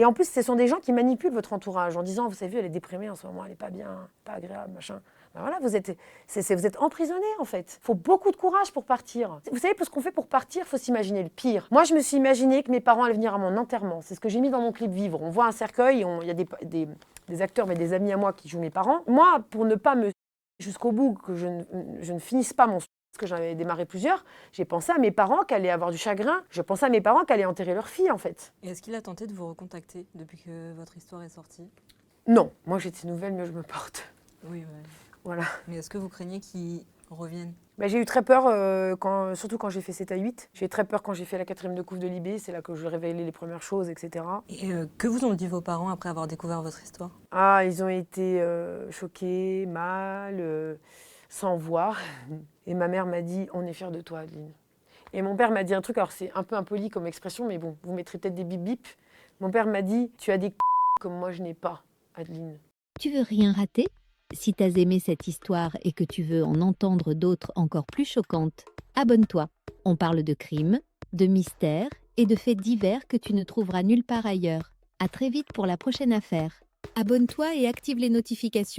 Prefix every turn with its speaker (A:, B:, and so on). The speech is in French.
A: Et en plus, ce sont des gens qui manipulent votre entourage en disant, vous avez vu, elle est déprimée en ce moment, elle n'est pas bien, pas agréable, machin. Ben voilà, vous êtes emprisonné en fait. Il faut beaucoup de courage pour partir. Vous savez, pour ce qu'on fait pour partir, il faut s'imaginer le pire. Moi, je me suis imaginé que mes parents allaient venir à mon enterrement. C'est ce que j'ai mis dans mon clip Vivre. On voit un cercueil, il y a des acteurs, mais des amis à moi qui jouent mes parents. Moi, pour ne pas me jusqu'au bout, que je ne finisse pas mon parce que j'en avais démarré plusieurs, j'ai pensé à mes parents qui allaient avoir du chagrin. Je pensais à mes parents qui allaient enterrer leur fille, en fait.
B: Et est-ce qu'il a tenté de vous recontacter depuis que votre histoire est sortie?
A: Non, moi j'ai de ces nouvelles, mieux je me porte.
B: Oui, ouais.
A: Voilà.
B: Mais est-ce que vous craignez qu'ils reviennent?
A: J'ai eu très peur, surtout quand j'ai fait 7 à 8. J'ai eu très peur quand j'ai fait la 4e de couve de Libé, c'est là que je révélais les premières choses, etc.
B: Et que vous ont dit vos parents après avoir découvert votre histoire?
A: Ah, ils ont été choqués, mal, sans voir. Et ma mère m'a dit, on est fiers de toi, Adeline. Et mon père m'a dit un truc, alors c'est un peu impoli comme expression, mais bon, vous mettrez peut-être des bip bip. Mon père m'a dit, tu as des comme moi je n'ai pas, Adeline.
C: Tu veux rien rater? Si t'as aimé cette histoire et que tu veux en entendre d'autres encore plus choquantes, abonne-toi. On parle de crimes, de mystères et de faits divers que tu ne trouveras nulle part ailleurs. À très vite pour la prochaine affaire. Abonne-toi et active les notifications.